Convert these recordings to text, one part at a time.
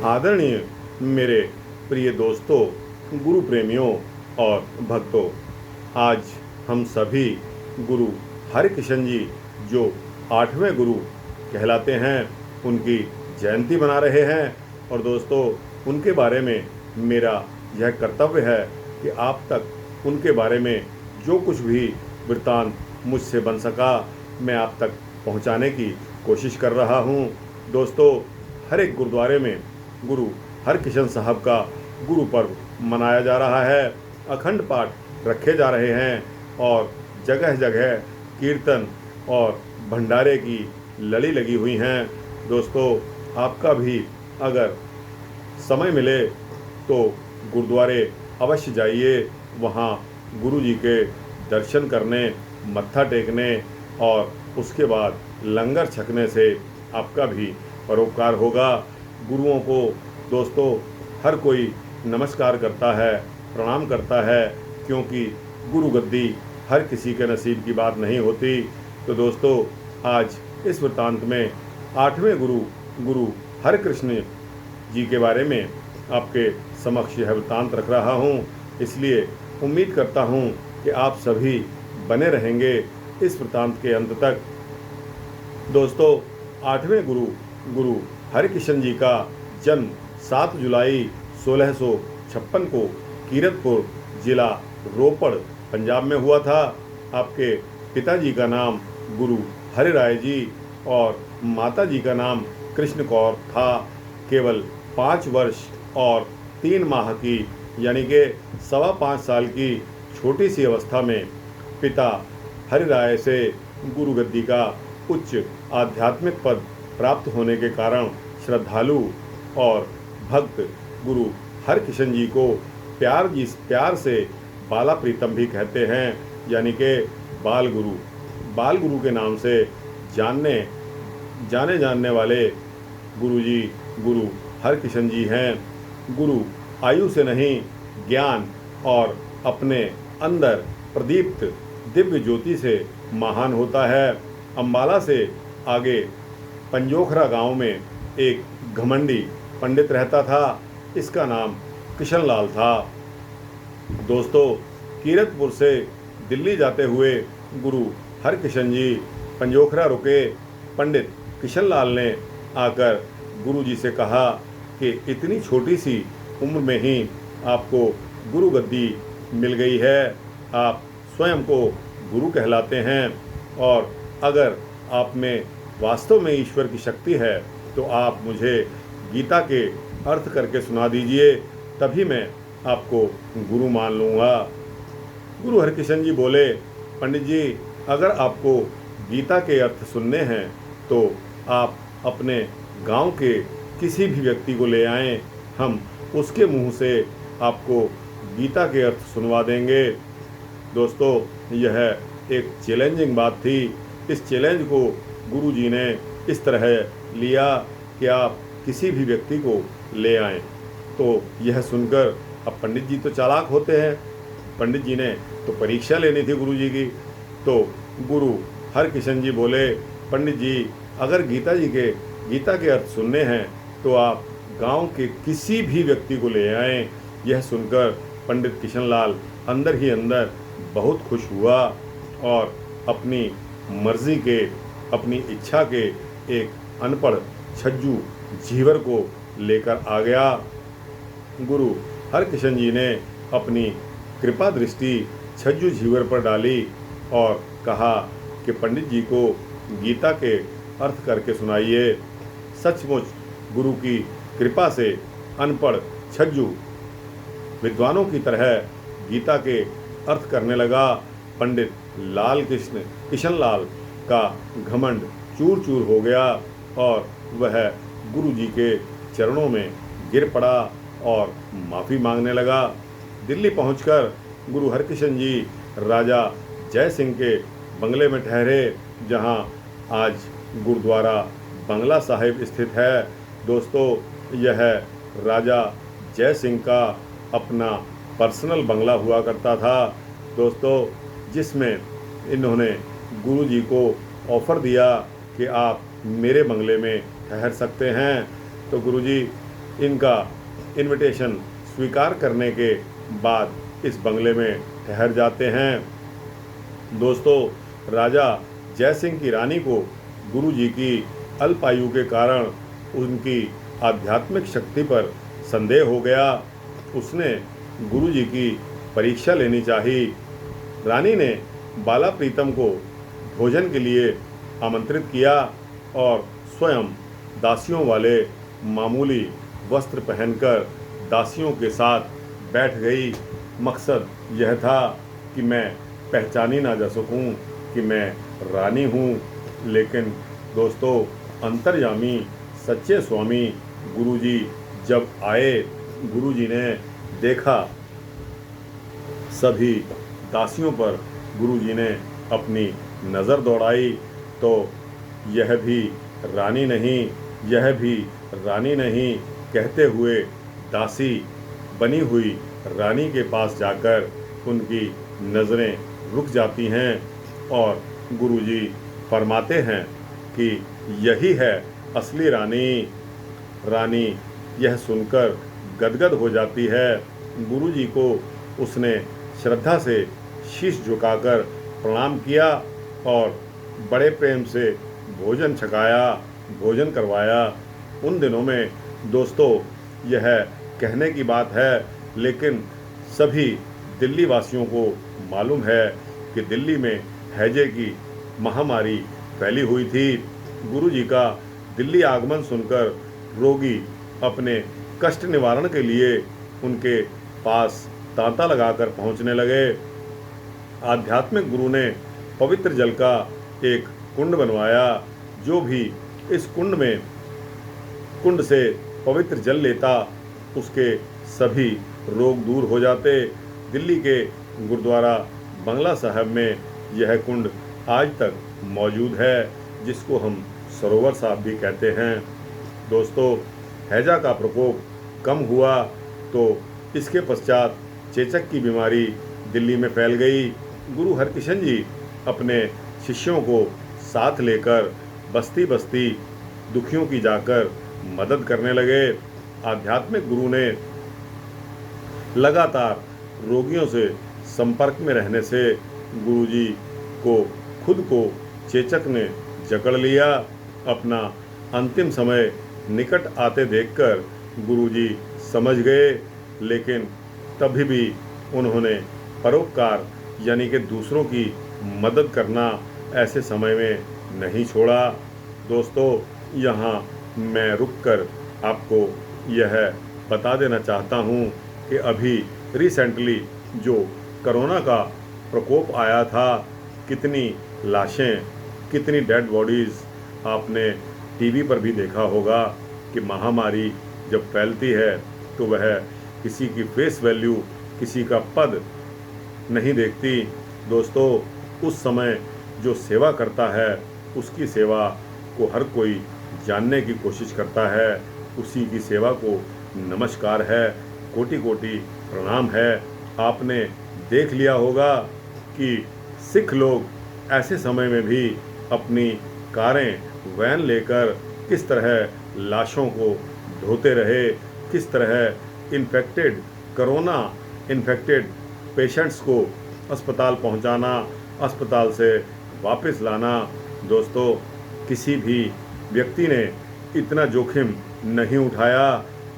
आदरणीय मेरे प्रिय दोस्तों, गुरु प्रेमियों और भक्तों, आज हम सभी गुरु हरकिशन जी जो 8वें गुरु कहलाते हैं उनकी जयंती मना रहे हैं। और दोस्तों, उनके बारे में मेरा यह कर्तव्य है कि आप तक उनके बारे में जो कुछ भी वृत्तांत मुझसे बन सका मैं आप तक पहुंचाने की कोशिश कर रहा हूं। दोस्तों, हर एक गुरुद्वारे में गुरु हरकिशन साहब का गुरु पर्व मनाया जा रहा है। अखंड पाठ रखे जा रहे हैं और जगह जगह कीर्तन और भंडारे की लड़ी लगी हुई हैं। दोस्तों, आपका भी अगर समय मिले तो गुरुद्वारे अवश्य जाइए। वहाँ गुरु जी के दर्शन करने, मत्था टेकने और उसके बाद लंगर छकने से आपका भी परोपकार होगा। गुरुओं को दोस्तों हर कोई नमस्कार करता है, प्रणाम करता है, क्योंकि गुरु गद्दी हर किसी के नसीब की बात नहीं होती। तो दोस्तों, आज इस वृत्तांत में 8वें गुरु हरकृष्ण जी के बारे में आपके समक्ष यह वृत्तांत रख रहा हूँ। इसलिए उम्मीद करता हूँ कि आप सभी बने रहेंगे इस वृत्तांत के अंत तक। दोस्तों, 8वें गुरु हरकिशन जी का जन्म 7 जुलाई 1656 को कीरतपुर जिला रोपड़ पंजाब में हुआ था। आपके पिताजी का नाम गुरु हरिराय जी और माताजी का नाम कृष्ण कौर था। केवल 5 वर्ष और 3 माह की यानी कि 5.25 साल की छोटी सी अवस्था में पिता हरिराय से गुरु गद्दी का उच्च आध्यात्मिक पद प्राप्त होने के कारण श्रद्धालु और भक्त गुरु हरकिशन जी को प्यार से बाला प्रीतम भी कहते हैं, यानी कि बाल गुरु के नाम से जाने वाले गुरु हरकिशन जी हैं। गुरु आयु से नहीं, ज्ञान और अपने अंदर प्रदीप्त दिव्य ज्योति से महान होता है। अम्बाला से आगे पंजोखरा गांव में एक घमंडी पंडित रहता था। इसका नाम किशन लाल था। दोस्तों, कीरतपुर से दिल्ली जाते हुए गुरु हरकिशन जी पंजोखरा रुके। पंडित किशन लाल ने आकर गुरु जी से कहा कि इतनी छोटी सी उम्र में ही आपको गुरु गद्दी मिल गई है, आप स्वयं को गुरु कहलाते हैं, और अगर आप में वास्तव में ईश्वर की शक्ति है तो आप मुझे गीता के अर्थ करके सुना दीजिए, तभी मैं आपको गुरु मान लूँगा। गुरु हरकिशन जी बोले, पंडित जी, अगर आपको गीता के अर्थ सुनने हैं तो आप अपने गांव के किसी भी व्यक्ति को ले आएं, हम उसके मुंह से आपको गीता के अर्थ सुनवा देंगे। दोस्तों, यह एक चैलेंजिंग बात थी। इस चैलेंज को गुरु जी ने इस तरह लिया कि आप किसी भी व्यक्ति को ले आएं। तो यह सुनकर, अब पंडित जी तो चालाक होते हैं, पंडित जी ने तो परीक्षा लेनी थी गुरु जी की। तो गुरु हरकिशन जी बोले, पंडित जी, अगर गीता के अर्थ सुनने हैं तो आप गांव के किसी भी व्यक्ति को ले आएं। यह सुनकर पंडित किशन लाल अंदर ही अंदर बहुत खुश हुआ और अपनी मर्जी के, अपनी इच्छा के एक अनपढ़ छज्जू झीवर को लेकर आ गया। गुरु हरकिशन जी ने अपनी कृपा दृष्टि छज्जू झीवर पर डाली और कहा कि पंडित जी को गीता के अर्थ करके सुनाइए। सचमुच गुरु की कृपा से अनपढ़ छज्जू विद्वानों की तरह गीता के अर्थ करने लगा। पंडित किशन लाल का घमंड चूर चूर हो गया और वह गुरु जी के चरणों में गिर पड़ा और माफ़ी मांगने लगा। दिल्ली पहुंचकर गुरु हरकिशन जी राजा जय सिंह के बंगले में ठहरे, जहां आज गुरुद्वारा बंगला साहिब स्थित है। दोस्तों, यह राजा जय सिंह का अपना पर्सनल बंगला हुआ करता था। दोस्तों, जिसमें इन्होंने गुरु जी को ऑफ़र दिया कि आप मेरे बंगले में ठहर सकते हैं। तो गुरु जी इनका इनविटेशन स्वीकार करने के बाद इस बंगले में ठहर जाते हैं। दोस्तों, राजा जयसिंह की रानी को गुरुजी की अल्पायु के कारण उनकी आध्यात्मिक शक्ति पर संदेह हो गया। उसने गुरुजी की परीक्षा लेनी चाहिए। रानी ने बाला प्रीतम को भोजन के लिए आमंत्रित किया और स्वयं दासियों वाले मामूली वस्त्र पहनकर दासियों के साथ बैठ गई। मकसद यह था कि मैं पहचानी ना जा सकूं कि मैं रानी हूं। लेकिन दोस्तों, अंतर्यामी सच्चे स्वामी गुरुजी जब आए, गुरुजी ने देखा सभी दासियों पर गुरुजी ने अपनी नज़र दौड़ाई तो यह भी रानी नहीं, यह भी रानी नहीं कहते हुए दासी बनी हुई रानी के पास जाकर उनकी नज़रें रुक जाती हैं और गुरुजी फरमाते हैं कि यही है असली रानी। रानी यह सुनकर गदगद हो जाती है। गुरुजी को उसने श्रद्धा से शीश झुकाकर प्रणाम किया और बड़े प्रेम से भोजन छकाया, भोजन करवाया। उन दिनों में दोस्तों, यह कहने की बात है, लेकिन सभी दिल्ली वासियों को मालूम है कि दिल्ली में हैजे की महामारी फैली हुई थी। गुरुजी का दिल्ली आगमन सुनकर रोगी अपने कष्ट निवारण के लिए उनके पास तांता लगाकर पहुंचने लगे। आध्यात्मिक गुरु ने पवित्र जल का एक कुंड बनवाया। जो भी इस कुंड से पवित्र जल लेता, उसके सभी रोग दूर हो जाते। दिल्ली के गुरुद्वारा बंगला साहब में यह कुंड आज तक मौजूद है, जिसको हम सरोवर साहब भी कहते हैं। दोस्तों, हैजा का प्रकोप कम हुआ तो इसके पश्चात चेचक की बीमारी दिल्ली में फैल गई। गुरु हरकिशन जी अपने शिष्यों को साथ लेकर बस्ती बस्ती दुखियों की जाकर मदद करने लगे। आध्यात्मिक गुरु ने लगातार रोगियों से संपर्क में रहने से गुरुजी को खुद को चेचक ने जकड़ लिया। अपना अंतिम समय निकट आते देखकर गुरुजी समझ गए, लेकिन तभी भी उन्होंने परोपकार यानी कि दूसरों की मदद करना ऐसे समय में नहीं छोड़ा। दोस्तों, यहाँ मैं रुककर आपको यह बता देना चाहता हूँ कि अभी रिसेंटली जो कोरोना का प्रकोप आया था, कितनी लाशें, कितनी डेड बॉडीज़ आपने टीवी पर भी देखा होगा कि महामारी जब फैलती है तो वह किसी की फेस वैल्यू, किसी का पद नहीं देखती। दोस्तों, उस समय जो सेवा करता है उसकी सेवा को हर कोई जानने की कोशिश करता है। उसी की सेवा को नमस्कार है, कोटि कोटि प्रणाम है। आपने देख लिया होगा कि सिख लोग ऐसे समय में भी अपनी कारें, वैन लेकर किस तरह लाशों को धोते रहे, किस तरह कोरोना इन्फेक्टेड पेशेंट्स को अस्पताल पहुंचाना, अस्पताल से वापस लाना। दोस्तों, किसी भी व्यक्ति ने इतना जोखिम नहीं उठाया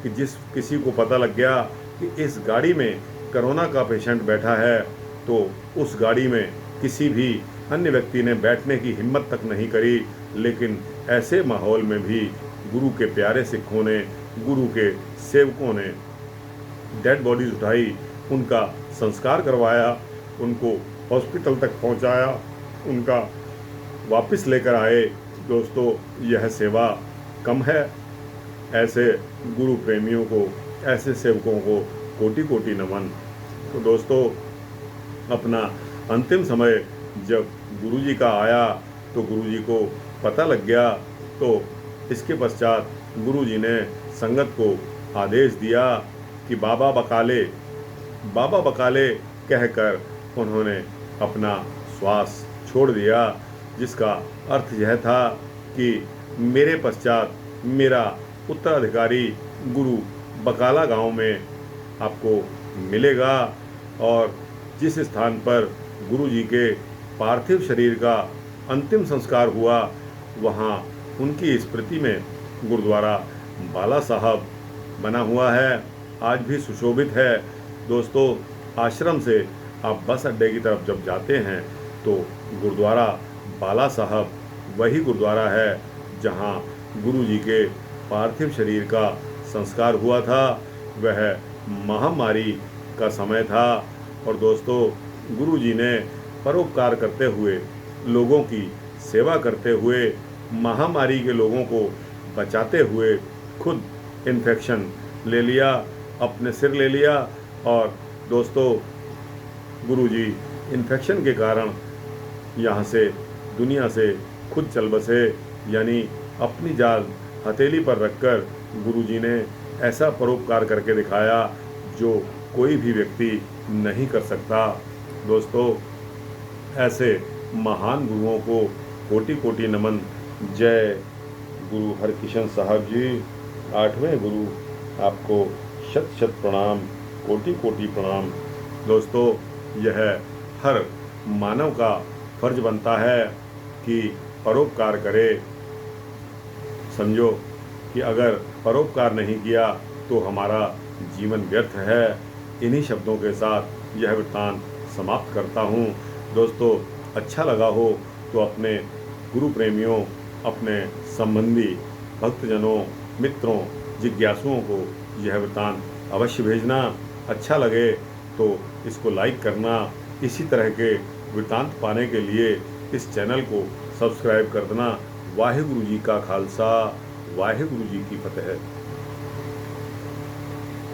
कि जिस किसी को पता लग गया कि इस गाड़ी में कोरोना का पेशेंट बैठा है तो उस गाड़ी में किसी भी अन्य व्यक्ति ने बैठने की हिम्मत तक नहीं करी। लेकिन ऐसे माहौल में भी गुरु के प्यारे सिखों ने, गुरु के सेवकों ने डेड बॉडीज उठाई, उनका संस्कार करवाया, उनको हॉस्पिटल तक पहुंचाया, उनका वापस लेकर आए। दोस्तों, यह सेवा कम है। ऐसे गुरु प्रेमियों को, ऐसे सेवकों को कोटि कोटि नमन। तो दोस्तों, अपना अंतिम समय जब गुरुजी का आया तो गुरुजी को पता लग गया, तो इसके पश्चात गुरुजी ने संगत को आदेश दिया कि बाबा बकाले कहकर उन्होंने अपना श्वास छोड़ दिया, जिसका अर्थ यह था कि मेरे पश्चात मेरा उत्तराधिकारी गुरु बकाला गांव में आपको मिलेगा। और जिस स्थान पर गुरु जी के पार्थिव शरीर का अंतिम संस्कार हुआ, वहाँ उनकी स्मृति में गुरुद्वारा बाला साहब बना हुआ है, आज भी सुशोभित है। दोस्तों, आश्रम से आप बस अड्डे की तरफ जब जाते हैं तो गुरुद्वारा बाला साहब वही गुरुद्वारा है जहाँ गुरु जी के पार्थिव शरीर का संस्कार हुआ था। वह महामारी का समय था और दोस्तों, गुरु जी ने परोपकार करते हुए, लोगों की सेवा करते हुए, महामारी के लोगों को बचाते हुए खुद इन्फेक्शन ले लिया, अपने सिर ले लिया। और दोस्तों, गुरु जी इन्फेक्शन के कारण यहाँ से, दुनिया से खुद चल बसे, यानी अपनी जान हथेली पर रखकर गुरु जी ने ऐसा परोपकार करके दिखाया जो कोई भी व्यक्ति नहीं कर सकता। दोस्तों, ऐसे महान गुरुओं को कोटि कोटि नमन। जय गुरु हरकिशन साहब जी, 8वें गुरु, आपको शत शत प्रणाम, कोटि कोटि प्रणाम। दोस्तों, यह हर मानव का फर्ज बनता है कि परोपकार करे। समझो कि अगर परोपकार नहीं किया तो हमारा जीवन व्यर्थ है। इन्हीं शब्दों के साथ यह वृत्तांत समाप्त करता हूँ। दोस्तों, अच्छा लगा हो तो अपने गुरु प्रेमियों, अपने संबंधी, भक्तजनों, मित्रों, जिज्ञासुओं को यह वृत्तांत अवश्य भेजना। अच्छा लगे तो इसको लाइक करना। इसी तरह के वृत्तांत पाने के लिए इस चैनल को सब्सक्राइब कर देना। वाहिगुरु जी का खालसा, वाहिगुरु जी की फतेह।